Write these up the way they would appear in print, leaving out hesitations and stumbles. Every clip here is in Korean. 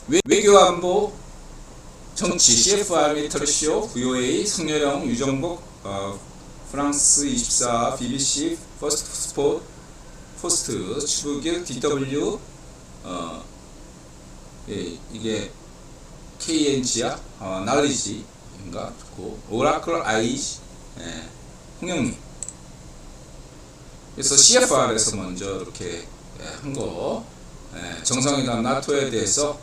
외교안보 정치 CFR 밀리터리쇼 VOA 성렬영 유정복 프랑스 24 BBC 퍼스트 스포츠 포스트 추북일 DW 이게 KNG야 날리지인가 좋고 오라클 아이지 홍영민. 그래서 CFR에서 먼저 이렇게 한 거 정상회담 나토에 대해서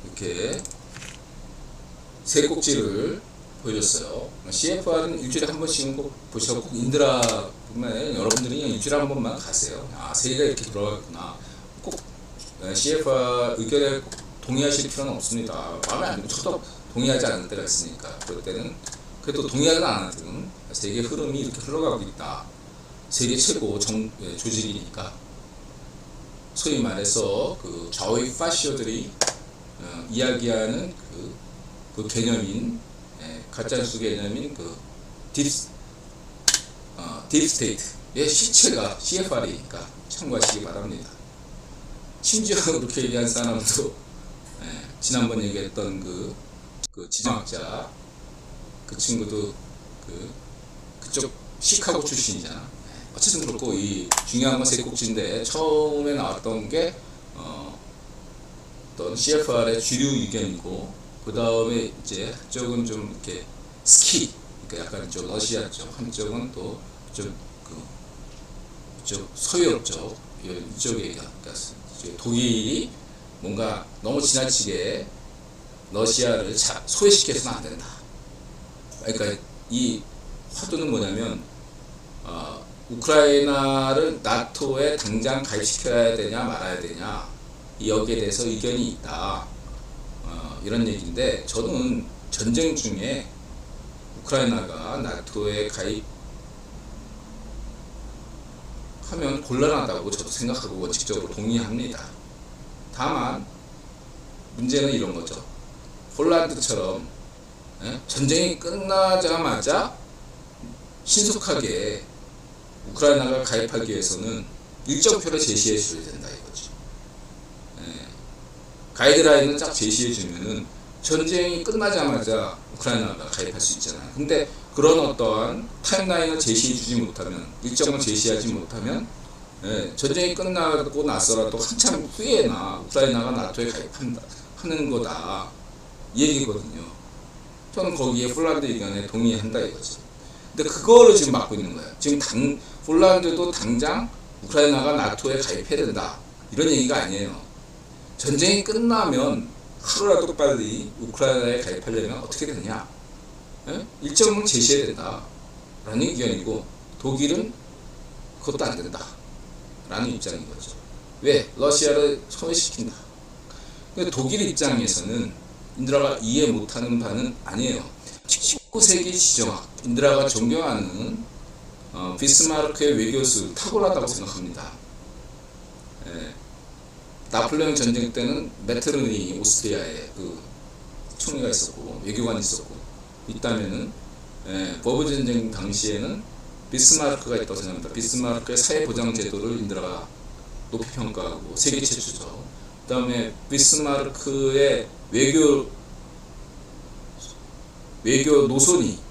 이렇게 세 꼭지를 보여줬어요. CFR은 일주일에 한 번씩은 꼭 보시고 꼭 인드라 보면 여러분들이 그냥 일주일에 한 번만 가세요. 세계가 이렇게 돌아가구나. 꼭 CFR 의견에 꼭 동의하실 필요는 없습니다. 마음에 안 들고 저도 동의하지 않을 때가 있으니까 그럴 때는 그래도 동의하지 않아도 세계 흐름이 이렇게 흘러가고 있다. 세계 최고 조직이니까 소위 말해서 그 좌우의 파시오들이 이야기하는 그 개념인 가짜뉴스 개념인 그 딥스테이트의 실체가 CFR이니까 참고하시기 바랍니다. 심지어 그렇게 얘기한 사람도 지난번 얘기했던 그 지정학자 그 친구도 그쪽 시카고 출신이잖아. 어쨌든 그렇고 이 중요한 건 세 꼭지인데 처음에 나왔던 게 어떤 CFR의 주류 의견이고 그 다음에 이제 한쪽은 좀 이렇게 스키 그러니까 약간 좀 러시아 쪽 한쪽은 또 좀 서유럽 쪽 이쪽에 그러니까 독일이 뭔가 너무 지나치게 러시아를 소외시켜서는 안 된다. 그러니까 이 화두는 뭐냐면 우크라이나를 나토에 당장 가입시켜야 되냐 말아야 되냐 여기에 대해서 의견이 있다. 이런 얘기인데 저는 전쟁 중에 우크라이나가 나토에 가입하면 곤란하다고 저도 생각하고 원칙적으로 동의합니다. 다만 문제는 이런 거죠. 폴란드처럼 전쟁이 끝나자마자 신속하게 우크라이나가 가입하기 위해서는 일정표를 제시해 줘야 된다 이거죠. 가이드라인을 쫙 제시해 주면은 전쟁이 끝나자마자 우크라이나가 가입할 수 있잖아요. 근데 그런 어떠한 타임라인을 제시해 주지 못하면 일정을 제시하지 못하면 전쟁이 끝나고 나서라도 한참 후에나 우크라이나가 나토에 가입하는 거다 이 얘기거든요. 저는 거기에 폴란드 의견에 동의한다 이거죠. 근데 그거를 지금 막고 있는 거예요. 지금 폴란드도 당장 우크라이나가 나토에 가입해야 된다 이런 얘기가 아니에요. 전쟁이 끝나면 하루라도 빨리 우크라이나에 가입하려면 어떻게 되느냐 일정을 제시해야 된다 라는 의견이고 독일은 그것도 안 된다 라는 입장인 거죠. 왜? 러시아를 소외시킨다. 근데 독일 입장에서는 인드라가 이해 못하는 바는 아니에요. 19세기 지정학 인드라가 존경하는 비스마르크의 외교술 탁월하다고 생각합니다. 나폴레옹 전쟁 때는 메트르니 오스트리아의 그 총리가 있었고 외교관이 있었고 있다면은 버브 전쟁 당시에는 비스마르크가 있다고 생각합니다. 비스마르크의 사회보장 제도를 인드라가 높이 평가하고 세계 최초죠. 그 다음에 비스마르크의 외교 노선이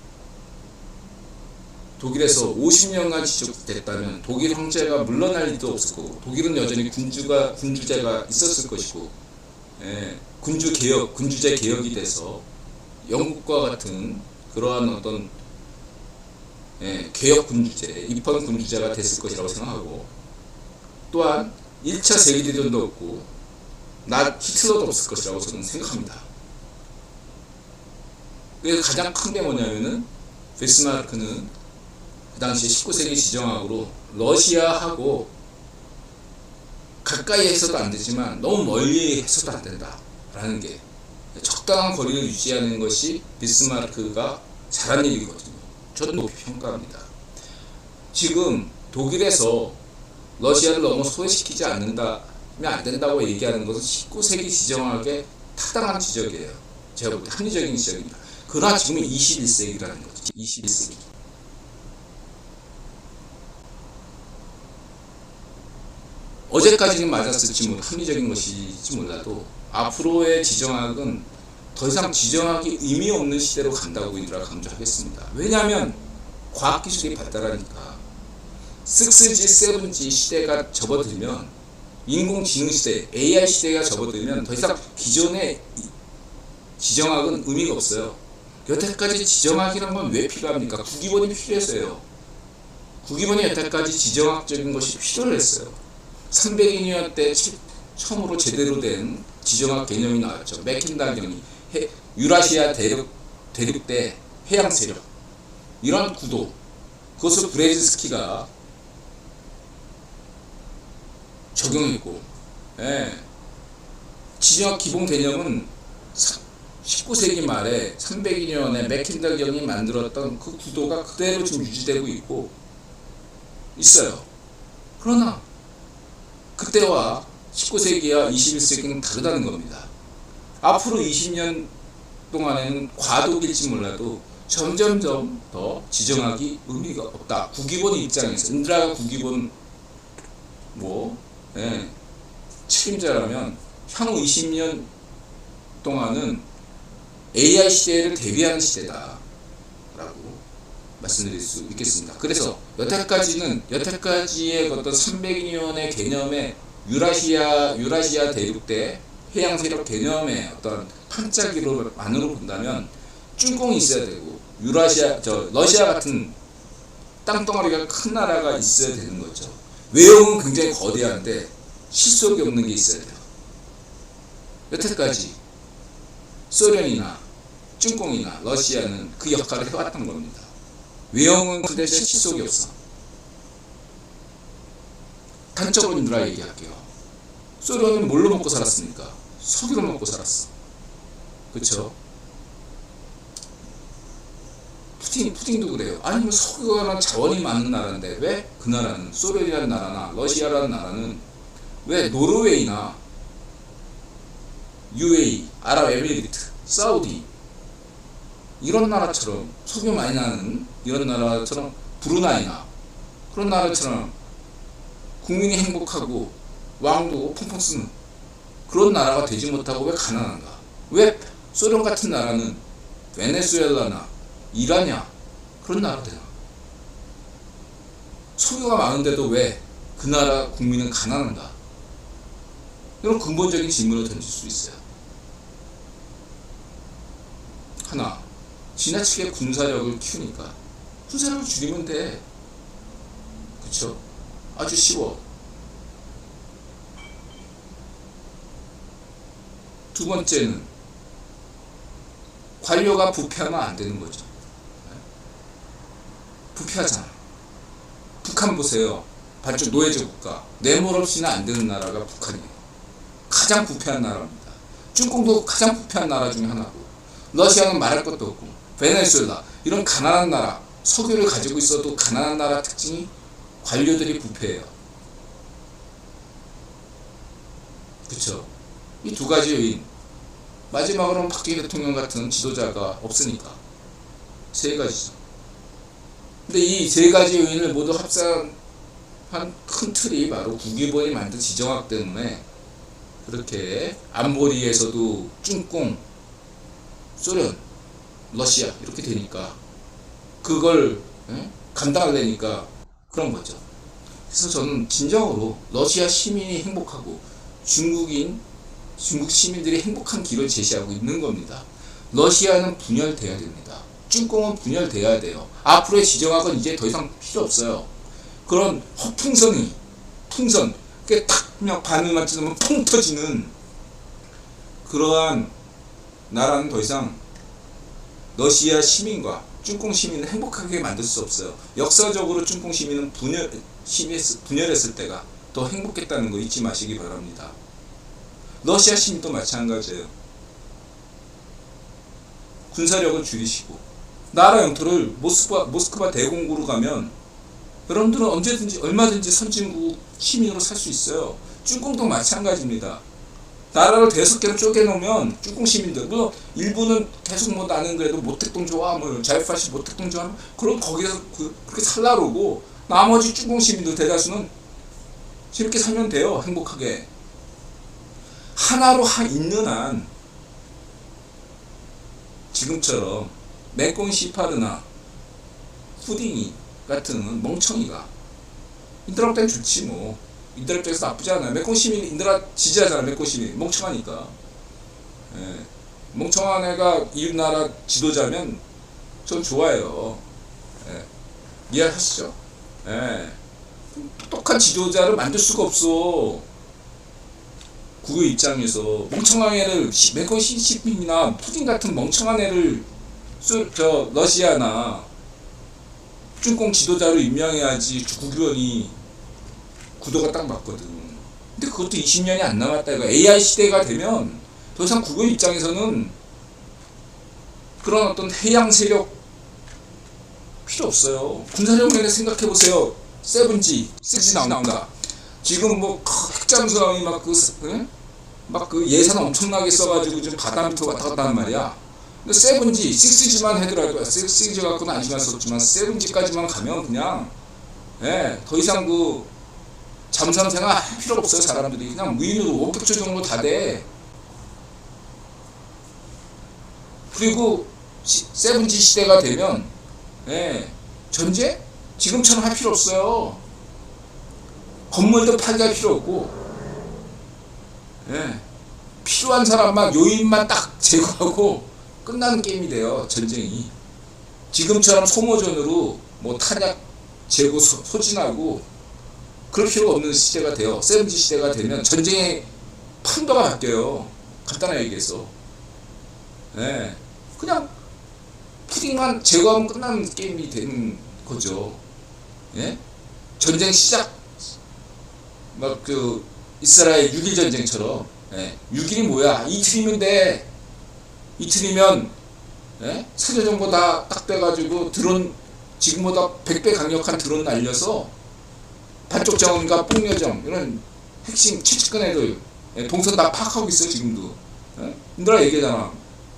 독일에서 50년간 지속됐다면 독일 황제가 물러날 일도 없을 거고 독일은 여전히 군주제가 있었을 것이고 군주제 개혁이 돼서 영국과 같은 그러한 어떤 개혁 군주제, 입헌 군주제가 됐을 것이라고 생각하고 또한 1차 세계대전도 없고 히틀러도 없을 것이라고 저는 생각합니다. 그래서 가장 큰 게 뭐냐면은 비스마르크는 그 당시 19세기 지정학으로 러시아하고 가까이 해서도 안 되지만 너무 멀리 해서도 안 된다 라는 게 적당한 거리를 유지하는 것이 비스마르크가 잘한 얘기거든요. 저는 높이 평가합니다. 지금 독일에서 러시아를 너무 소외시키지 않는다면 안 된다고 얘기하는 것은 19세기 지정학의 타당한 지적이에요. 제가 볼 때 합리적인 지적입니다. 그러나 지금은 21세기라는 거죠. 21세기. 어제까지는 맞았을지 합리적인 것일지 몰라도 앞으로의 지정학은 더 이상 지정학이 의미 없는 시대로 간다고 이들아 강조하겠습니다. 왜냐하면 과학기술이 발달하니까 6G, 7G 시대가 접어들면, 인공지능 시대, AI 시대가 접어들면 더 이상 기존의 지정학은 의미가 없어요. 여태까지 지정학이란 건 왜 필요합니까? 구기본이 필요해서요. 구기본이 여태까지 지정학적인 것이 필요를 했어요. 300년 때 처음으로 제대로 된 지정학 개념이 나왔죠. 맥킨달경이 유라시아 대륙대 해양 세력, 이런 구도, 그것을 브레진스키가 적용했고, 지정학 기본 개념은 19세기 말에 302년에 맥킨달경이 만들었던 그 구도가 그대로 지금 유지되고 있고 있어요. 그러나 그때와 19세기와 21세기는 다르다는 겁니다. 앞으로 20년 동안에는 과도기일지 몰라도 점점점 더 지정학이 의미가 없다. 구기본 입장에서, 인드라가 구기본 책임자라면 향후 20년 동안은 AI 시대를 대비하는 시대다 라고 말씀드릴 수 있겠습니다. 그래서 여태까지의 어떤 300년의 개념의 유라시아 대륙대 해양 세력 개념의 어떤 판짜기로만으로 본다면 쭈공이 있어야 되고, 러시아 같은 땅덩어리가 큰 나라가 있어야 되는 거죠. 외형은 굉장히 거대한데 실속이 없는 게 있어야 돼요. 여태까지 소련이나 쭈공이나 러시아는 그 역할을 해왔던 겁니다. 외형은 근데 실속이 없어. 단적으로 누라 얘기할게요. 소련은 뭘로 먹고 살았습니까? 석유로 먹고 살았어. 그렇죠? 푸틴도 그래요. 아니, 석유가 자원이 많은 나라인데 왜 그 나라는, 소련이라는 나라나 러시아라는 나라는 왜 노르웨이나 UAE, 아랍에미리트, 사우디 이런 나라처럼, 석유 많이 나는 이런 나라처럼, 브루나이나 그런 나라처럼 국민이 행복하고 왕도 펑펑 쓰는 그런 나라가 되지 못하고 왜 가난한가? 왜 소련 같은 나라는 베네수엘라나 이라냐 그런 나라가 되나? 석유가 많은데도 왜 그 나라 국민은 가난한가? 이런 근본적인 질문을 던질 수 있어요. 하나, 지나치게 군사력을 키우니까 군사력을 줄이면 돼. 그쵸? 아주 쉬워. 두 번째는 관료가 부패하면 안 되는 거죠. 부패하잖아. 북한 보세요. 발전 노예제 국가. 뇌물 없이는 안 되는 나라가 북한이에요. 가장 부패한 나라입니다. 중공도 가장 부패한 나라 중에 하나고, 러시아는 말할 것도 없고, 베네수엘라 이런 가난한 나라, 석유를 가지고 있어도 가난한 나라 특징이 관료들이 부패해요. 그쵸? 이 두 가지 요인. 마지막으로는 박정희 대통령 같은 지도자가 없으니까 세 가지죠. 근데 이 세 가지 요인을 모두 합산한 큰 틀이 바로 구기본이 만든 지정학 때문에 그렇게 안보리에서도 쭈공, 소련, 러시아 이렇게 되니까 그걸 감당하려니까 그런 거죠. 그래서 저는 진정으로 러시아 시민이 행복하고 중국 시민들이 행복한 길을 제시하고 있는 겁니다. 러시아는 분열돼야 됩니다. 쭈공은 분열돼야 돼요. 앞으로의 지정학은 이제 더 이상 필요 없어요. 그런 풍선, 그게 탁 그냥 바늘 맞추면 퐁 터지는 그러한 나라는 더 이상 러시아 시민과 쭈공 시민을 행복하게 만들 수 없어요. 역사적으로 쭈공 시민은 분열했을 때가 더 행복했다는 거 잊지 마시기 바랍니다. 러시아 시민도 마찬가지예요. 군사력을 줄이시고 나라 영토를 모스크바 대공구로 가면 여러분들은 언제든지 얼마든지 선진국 시민으로 살 수 있어요. 쭈공도 마찬가지입니다. 나라를 5개로 쪼개놓으면 쭈공 시민들, 물론 일부는 계속 나는 그래도 모택동 좋아, 자유파시 모택동 좋아, 그럼 거기서 그렇게 살라르고 나머지 쭈공 시민들 대다수는 재밌게 살면 돼요. 행복하게. 하나로 있는 한 지금처럼 맥공 시파르나 푸딩이 같은 멍청이가 인터넷 때는 좋지 뭐. 인터넷 쪽에서 나쁘지 않아요. 맥공 시민이 인터넷 지지하잖아. 맥공 시민 멍청하니까. 예. 멍청한 애가 이 나라 지도자면 전 좋아요. 예. 이해하시죠? 예. 똑똑한 지도자를 만들 수가 없어. 국가 입장에서 멍청한 애를 맥공 시민이나 푸딩 같은 멍청한 애를 러시아나 중공 지도자로 임명해야지 국유원이 구도가 딱 맞거든. 근데 그것도 20년이 안 남았다. 이거 AI 시대가 되면 더 이상 국가 입장에서는 그런 어떤 해양 세력 필요 없어요. 군사력 면에 생각해 보세요. 7G, 6G 나온다. 지금 뭐 핵잠수함이 막 그 예산 엄청나게 써가지고 지금 바다 밑으로 왔다 갔다 하는 말이야. 근데 7G, 6G만 해더라도 6G 갖고는 안 신경 썼지만 7G까지만 가면 그냥 더 이상 그 잠수함 생활 할 필요 없어요. 사람들이 그냥 무인으로 원격조 정도 다 돼. 그리고 7G 시대가 되면 전제? 지금처럼 할 필요 없어요. 건물도 파괴할 필요 없고 필요한 사람만 요인만 딱 제거하고 끝나는 게임이 돼요. 전쟁이. 지금처럼 소모전으로 뭐 탄약 재고 소진하고 그럴 필요가 없는 시대가 돼요. 7G 시대가 되면 전쟁의 판도가 바뀌어요. 간단하게 얘기해서. 그냥 푸딩만 제거하면 끝나는 게임이 되는 거죠. 전쟁 시작 막 그 이스라엘 6.1 전쟁처럼 6일이 뭐야? 이틀이면 돼. 이틀이면 세계정보 다 딱 돼가지고 드론 지금보다 100배 강력한 드론 날려서 반쪽 정원과 뽕여정 이런 핵심 최측근 애들 동선 다 파악하고 있어요. 지금도. 인들아 얘기하잖아.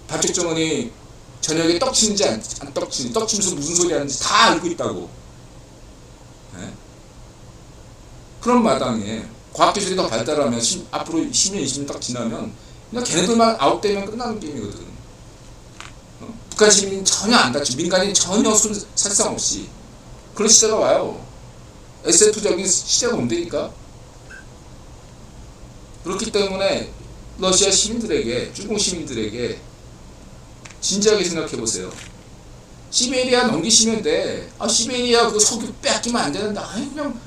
반쪽 정원이 저녁에 떡치는지 안 떡치는지 떡치면서 무슨 소리 하는지 다 알고 있다고. 그런 마당에 과학기술이 더 발달하면 앞으로 10년 20년 딱 지나면 그냥 걔네들만 아웃되면 끝나는 게임이거든. 북한 시민 전혀 안 다치고 민간인 전혀 살상 없이 그런 시대가 와요. SF적인 시대가 온다니까. 그렇기 때문에 러시아 시민들에게 중공 시민들에게 진지하게 생각해 보세요. 시베리아 넘기시면 돼. 시베리아 그 석유 뺏기면 안 되는다. 그냥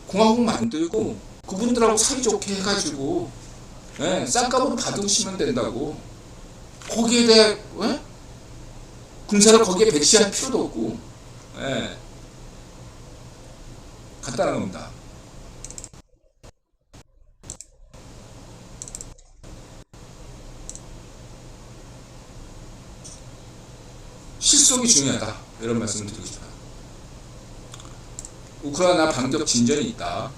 공화국 만들고 그분들하고 사이좋게 해가지고 싼값으로 받으시면 된다고. 거기에 대해 군사를 거기에 배치할 필요도 없고 간단한 겁니다. 실속이 중요하다. 이런 말씀을 드리고 싶어요. 우크라이나 반격 진전이 있다.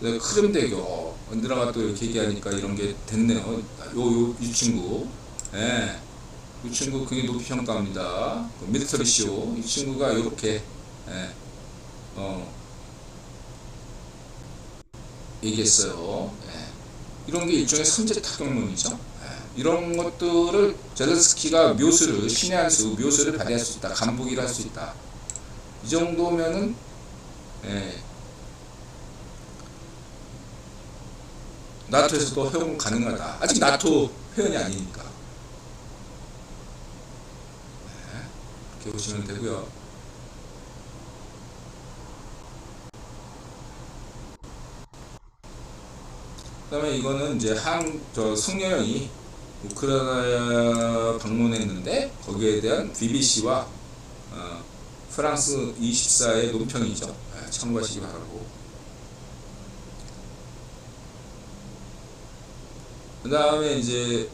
크림대교 언드라가 또 이렇게 얘기하니까 이런 게 됐네요. 이 친구, 이 친구 굉장히 높이 평가합니다. 밀리터리 쇼. 이 친구가 이렇게 얘기했어요. 이런 게 일종의 선제 타격론이죠. 이런 것들을 젤렌스키가 신의 한 수, 묘수를 발휘할 수 있다. 간부기를 할 수 있다. 이 정도면은 나토에서도 허용 가능하다. 아직 나토 회원이 아니니까. 이렇게 보시면 되고요. 그다음에 이거는 이제 성여영이 우크라이나 방문했는데 거기에 대한 BBC와 프랑스 24의 논평이죠. 참고하시기 바라고. 그 다음에 이제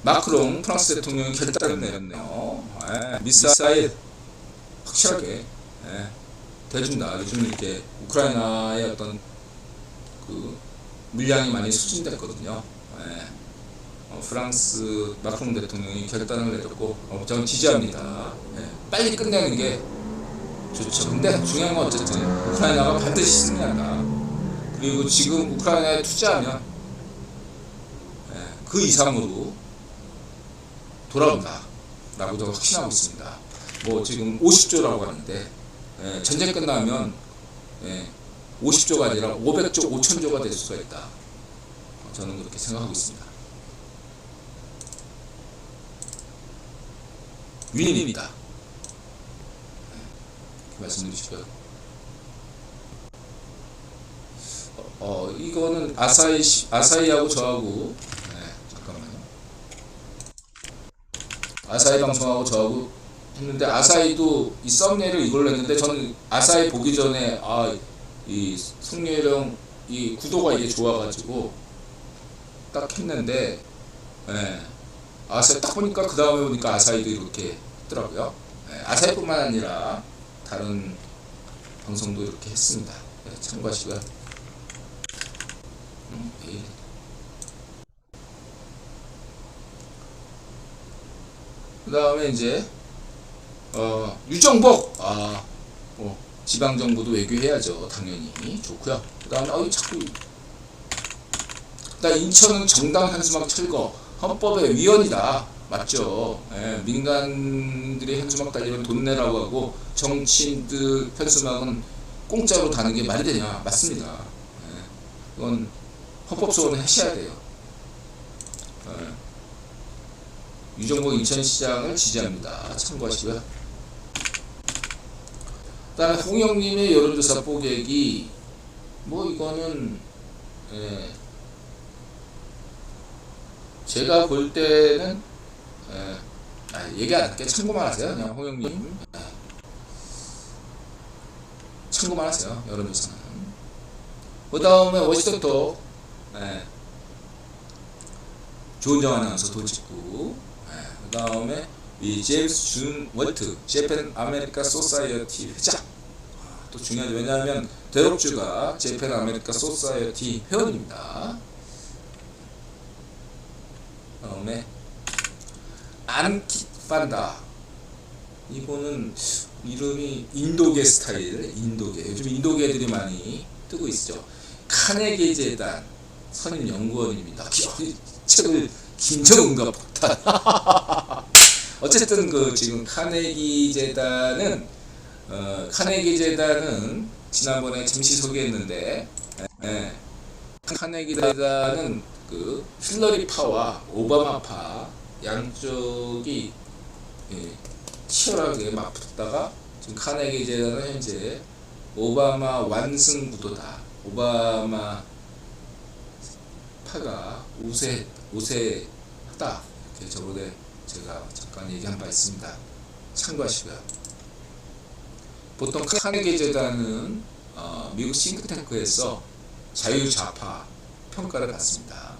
마크롱 프랑스 대통령이 결단을 내렸네요. 미사일 확실하게 대준다. 요즘 이렇게 우크라이나의 어떤 그 물량이 많이 소진됐거든요. 프랑스 마크롱 대통령이 결단을 내렸고 저는 지지합니다. 빨리 끝내는 게 좋죠. 근데 중요한 건 어쨌든 우크라이나가 반드시 승리한다. 그리고 지금 우크라이나에 투자하면 그 이상으로 돌아온다 라고 저는 확신하고 있습니다. 뭐 지금 50조라고 하는데 전쟁 끝나면 50조가 아니라 500조, 5000조가 될 수가 있다. 저는 그렇게 생각하고 있습니다. 윈입니다. 말씀드리고 싶어요. 이거는 아사히하고 저하고 잠깐만요. 아사히 방송하고 저하고 했는데 아사히도 이 썸네일을 이걸로 했는데 저는 아사히 보기 전에 이 승리령 이 구도가 이게 좋아가지고 딱 했는데 아사히 딱 보니까 그 다음에 보니까 아사히도 이렇게 했더라고요. 아사히뿐만 아니라 다른 방송도 이렇게 했습니다. 참고하시고요. 그 다음에 이제 유정복 지방정부도 외교해야죠. 당연히 좋고요. 그 다음에 자꾸 인천은 정당 현수막 철거 헌법의 위헌이다. 맞죠. 민간들이 현수막 달리면 돈 내라고 하고 정치인들 현수막은 공짜로 다는 게 말이 되냐. 맞습니다. 이건 헌법소원을 하셔야 돼요. 유정복 인천시장을 지지합니다. 참고하시고요. 그 다음에 홍영님의 여론조사 뽀객이 뭐 이거는 제가 볼 때는 얘기 안 할게. 참고만 하세요. 그냥 홍영님 참고만 하세요. 여론조사는. 그 다음에 워시토토 조은정 아나운서 돌직구. 그 다음에 이 제임스 준 월트 재팬 아메리카 소사이어티 회장. 또 중요하죠. 왜냐하면 대럽주가 재팬 아메리카 소사이어티 회원입니다. 그 다음에 안키판다. 이거는 이름이 인도계 스타일. 인도계. 요즘 인도계들이 많이 뜨고 있죠. 카네기 재단 선임 연구원입니다. 책을 김정은과 폭탄. 어쨌든 지금 카네기 재단은 지난번에 잠시 소개했는데 카네기 재단은 힐러리파와 오바마파 양쪽이 치열하게 맞붙다가 지금 카네기 재단은 현재 오바마 완승 구도다. 오바마 파가 우세하다. 이렇게 저번에 제가 잠깐 얘기한 바 있습니다. 참고하시고요. 보통 카네기 재단은 미국 싱크탱크에서 자유좌파 평가를 받습니다.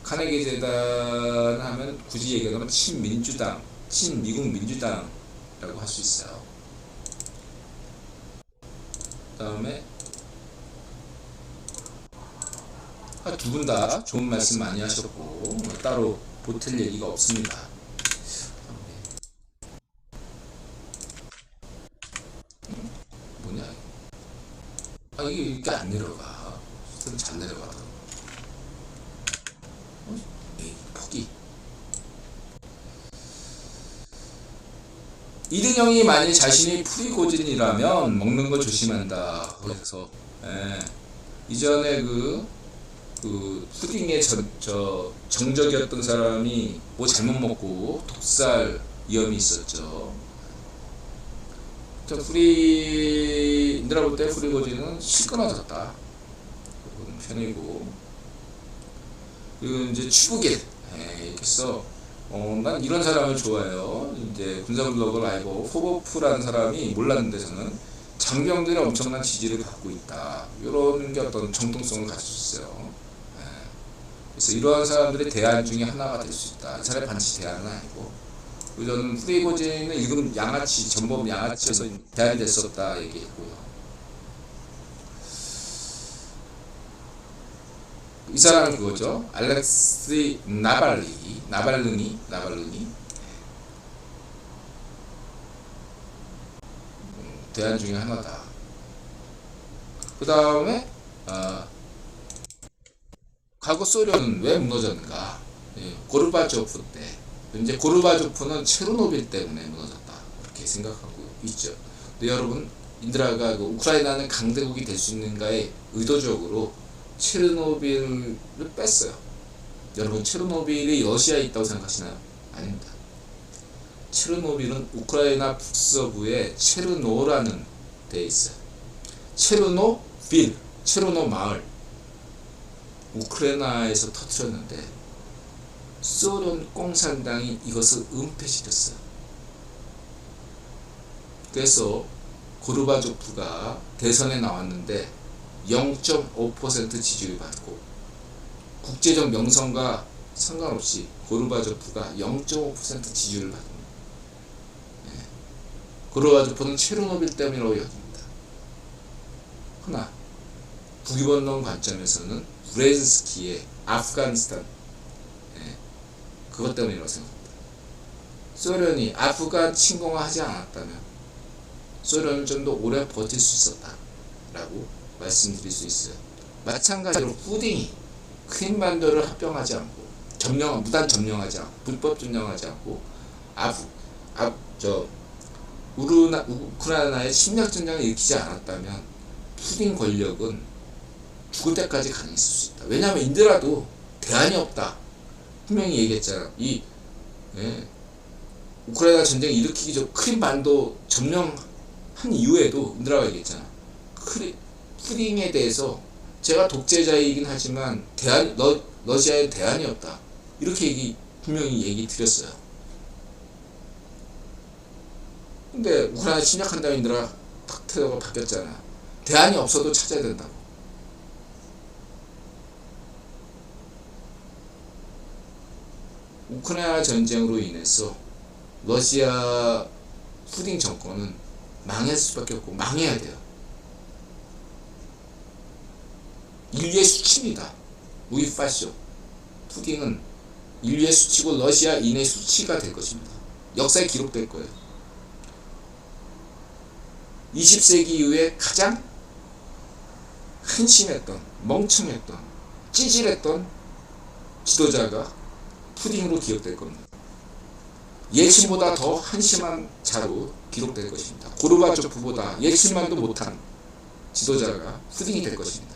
카네기 재단 하면 굳이 얘기하면 친민주당, 친미국 민주당이라고 할 수 있어요. 그 다음에 두 분 다 좋은 말씀 많이 하셨고 따로 보탤 얘기가 없습니다. 뭐냐? 이게 이렇게 안 내려가. 잘 내려가더라고. 포기. 이든영이 만일 자신이 프리고진이라면 먹는 거 조심한다. 그래서 이전에 푸딩의 정적이었던 사람이 뭐 잘못 먹고 독살 위험이 있었죠. 내가 볼 때 프리고진은 시끄러졌다. 그런 편이고. 그리고 이제 추부길. 그래서 난 이런 사람을 좋아해요. 이제 군사블로그 라이버 포버프라는 사람이 몰랐는데 저는 장병들의 엄청난 지지를 받고 있다. 이런 게 어떤 정통성을 가졌어요. 그래서 이러한 사람들의 대안 중에 하나가 될 수 있다. 이 사람의 반드시 대안은 아니고. 그리고 저는 프리고진은 이건 양아치, 전범 양아치에서 대안이 될 수 없다 얘기했고요. 이 사람은 그거죠. 알렉시 나발르니. 대안 중에 하나다. 그 다음에 과거 소련은 왜 무너졌는가? 고르바초프 때. 이제 고르바초프는 체르노빌 때문에 무너졌다. 이렇게 생각하고 있죠. 근데 여러분, 인드라가 우크라이나는 강대국이 될 수 있는가에 의도적으로 체르노빌을 뺐어요. 여러분, 체르노빌이 러시아에 있다고 생각하시나요? 아닙니다. 체르노빌은 우크라이나 북서부의 체르노라는 데에 있어요. 체르노빌, 체르노 마을, 우크라이나에서 터뜨렸는데 소련 공산당이 이것을 은폐시켰어요. 그래서 고르바초프가 대선에 나왔는데 0.5% 지지를 받고, 국제적 명성과 상관없이 고르바초프가 0.5% 지지를 받습니다. 고르바초프는 체르노빌 때문이라고 여깁니다. 그러나 북이번론 관점에서는 브레즈스키의 아프가니스탄, 그것 때문이라고 생각합니다. 소련이 아프간 침공하지 않았다면 소련은 좀 더 오래 버틸 수 있었다 라고 말씀드릴 수 있어요. 마찬가지로 푸딩이 크림반도를 합병하지 않고, 무단 점령하지 않고, 불법 점령하지 않고 우크라이나에 침략 전쟁을 일으키지 않았다면 푸딩 권력은 죽을 때까지 가능했을 수 있다. 왜냐하면 인드라도 대안이 없다. 분명히 얘기했잖아. 우크라이나 전쟁 일으키기 전 크림반도 점령한 이후에도 인드라가 얘기했잖아. 푸딩에 대해서 제가 독재자이긴 하지만 러시아에 대안이 없다. 이렇게 분명히 얘기 드렸어요. 근데 우크라이나 침략한다면 인드라 탁 태도가 바뀌었잖아. 대안이 없어도 찾아야 된다고. 우크라이나 전쟁으로 인해서 러시아 푸딩 정권은 망할 수밖에 없고 망해야 돼요. 인류의 수치입니다. 무기파쇼. 푸딩은 인류의 수치고 러시아인의 수치가 될 것입니다. 역사에 기록될 거예요. 20세기 이후에 가장 한심했던, 멍청했던, 찌질했던 지도자가 푸딩으로 기억될 겁니다. 예친보다 더 한심한 자로 기록될 것입니다. 고르바초프보다 예친만도 못한 지도자가 푸딩이 될 것입니다.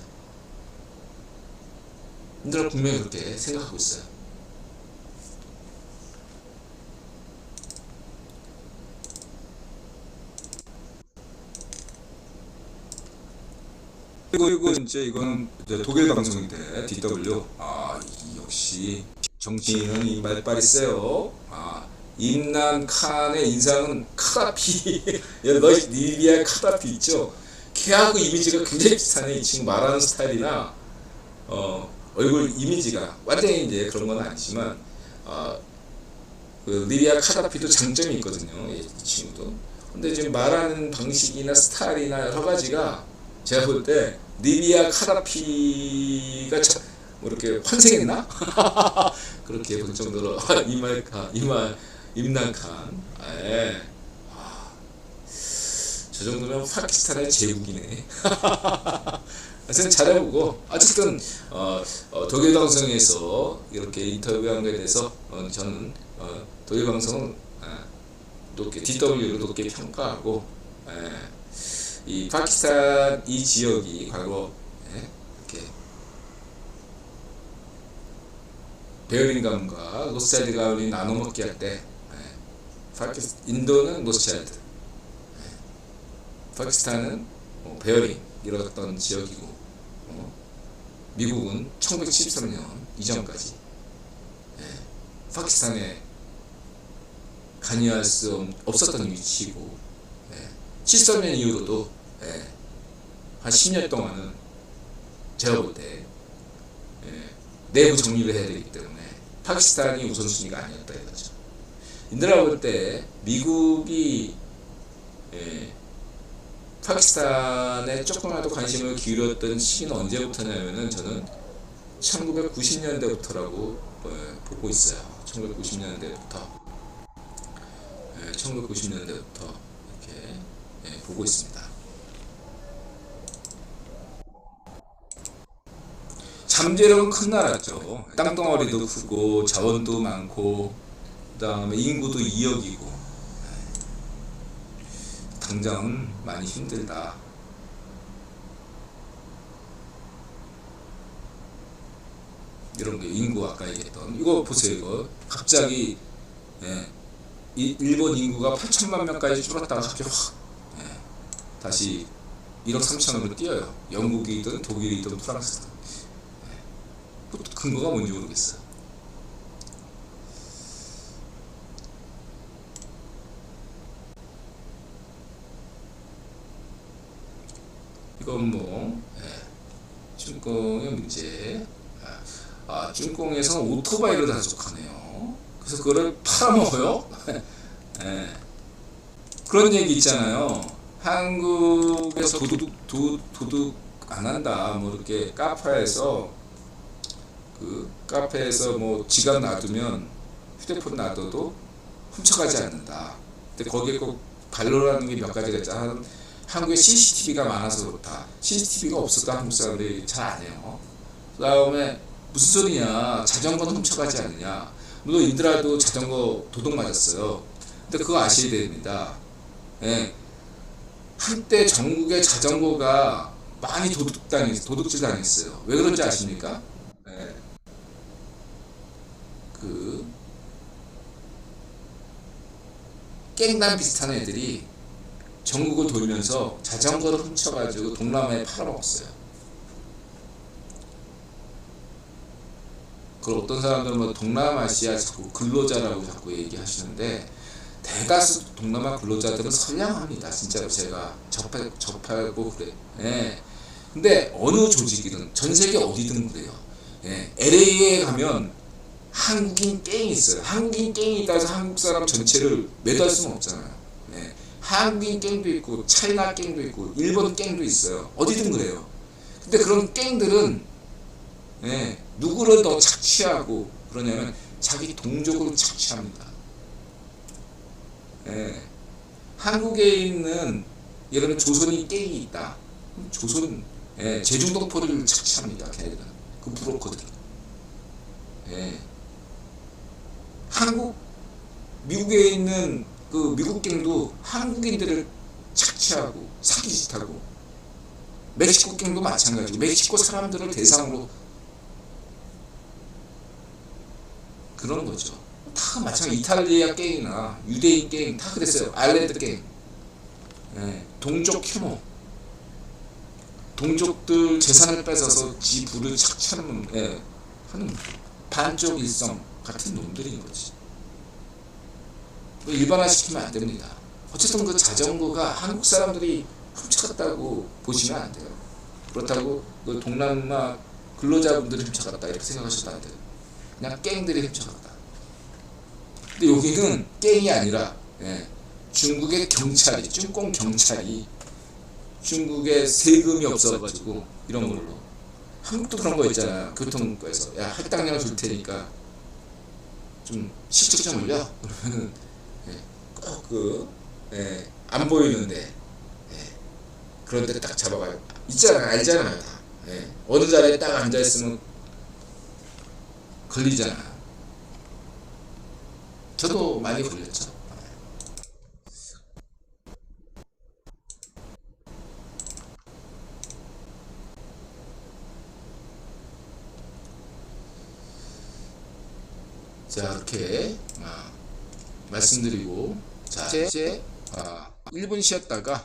인들은 분명히 그렇게 생각하고 있어요. 그리고 이제 이건 독일 방송인데 DW. 역시 정치인은 이 말빨이 세요. 임란 칸의 인상은 카다피. 리비아의 카다피 있죠. 걔하고 이미지가 굉장히 비슷하네. 이 친구 말하는 스타일이나 얼굴 이미지가 완전히 이제 그런 건 아니지만 그 리비아 카다피도 장점이 있거든요. 이 친구도. 근데 지금 말하는 방식이나 스타일이나 여러 가지가 제가 볼 때 리비아 카다피가 뭐 이렇게 환생했나? 그렇게 볼 정도로 임란 칸. 저 정도면 파키스탄의 제국이네. 하여튼 잘해보고, 어쨌든 독일 방송에서 이렇게 인터뷰한 것에 대해서 저는 독일 방송은 높게 DW를 높게 평가하고, 이 파키스탄 이 지역이 과거 이렇게 베어린 가문과 로스차일드 가문이 나눠먹기 할 때 인도는 로스차일드, 파키스탄은 베어링 이뤘던 지역이고, 미국은 1973년 이전까지 파키스탄에 관여할 수 없었던 위치이고, 73년 이후로도 한 10년 동안은 제가 볼 때 내부 정리를 해야 되기 때문에 파키스탄이 우선순위가 아니었다 이거죠. 인드라 볼 때 미국이 파키스탄에 조금이라도 관심을 기울였던 시기는 언제부터냐면은 저는 1990년대부터라고 보고 있어요. 1990년대부터 이렇게 보고 있습니다. 잠재력은 큰 나라죠. 땅덩어리도 크고 자원도 많고 그다음에 인구도 2억이고 당장은 많이 힘들다. 이런 게 인구 아까 얘기했던 이거 보세요. 이거 갑자기 일본 인구가 8천만 명까지 줄었다가 갑자기 확 다시 1억 3천으로 뛰어요. 영국이든 독일이든 프랑스든. 근거가 뭔지 모르겠어. 이건 뭐 춘공의 문제. 춘공에서 오토바이를 단속하네요. 그래서 그거를 팔아먹어요. 그런 얘기 있잖아요. 한국에서 도둑 안 한다. 뭐 이렇게 카페에서 뭐 지갑 놔두면 휴대폰 놔둬도 훔쳐가지 않는다. 근데 거기에 꼭 반론하는 게 몇 가지가 있잖아. 한국에 CCTV가 많아서 그렇다. CCTV가 없어도 한국 사람들이 잘 안 해요. 그 다음에 무슨 소리냐. 자전거는 훔쳐가지 않느냐. 물론 인드라도 자전거 도둑 맞았어요. 근데 그거 아셔야 됩니다. 한때 전국에 자전거가 많이 도둑질 당했어요. 왜 그런지 아십니까? 깽단 비슷한 애들이 전국을 돌면서 자전거를 훔쳐가지고 동남아에 팔아먹었어요. 그걸 어떤 사람들은 뭐 동남아시아 자꾸 근로자라고 자꾸 얘기하시는데 대다수 동남아 근로자들은 선량합니다. 진짜로 제가 접하고 그래. 근데 어느 조직이든 전 세계 어디든 그래요. LA에 가면 한국인 갱이 있어요. 한국인 갱이 있다고 한국 사람 전체를 매도할 수는 없잖아요. 한국인 갱도 있고 차이나 갱도 있고 일본 갱도 있어요. 어디든 그래요. 근데 그런 갱들은 누구를 더 착취하고 그러냐면 자기 동족으로 착취합니다. 한국에 있는 예를 들면 조선인 갱이 있다. 조선 제중동포를 착취합니다. 걔네들은 그 브로커들. 미국에 있는 그 미국 갱도 한국인들을 착취하고 사기짓하고 멕시코 갱도 마찬가지고 멕시코 사람들을 대상으로 그런 거죠. 다 마찬가지. 이탈리아 갱이나 유대인 갱 다 그랬어요. 아일랜드 갱. 동족 혐오. 동족들 재산을 뺏어서 지 부를 착취하는 하는 반쪽 일성 같은 놈들인 거지. 일반화시키면 안 됩니다. 어쨌든 그 자전거가 한국 사람들이 훔쳐갔다고 보시면 안 돼요. 그렇다고 그 동남아 근로자분들이 훔쳐갔다 이렇게 생각하셔도 안 돼요. 그냥 갱들이 훔쳐갔다. 근데 여기는 갱이 아니라 중국의 경찰이, 쭝공 경찰이 중국에 세금이 없어가지고 이런 걸로. 한국도 그런 거 있잖아요. 교통과에서 야 할당량 줄 테니까 좀 실적 좀 올려. 그러면은 꼭 안 보이는데 그런데 딱 잡아가요. 있잖아요. 알잖아요. 다. 어느 자리에 딱 앉아 있으면 걸리잖아요. 저도 많이 걸렸죠. 자, 이렇게 말씀드리고 자 이제 1분 쉬었다가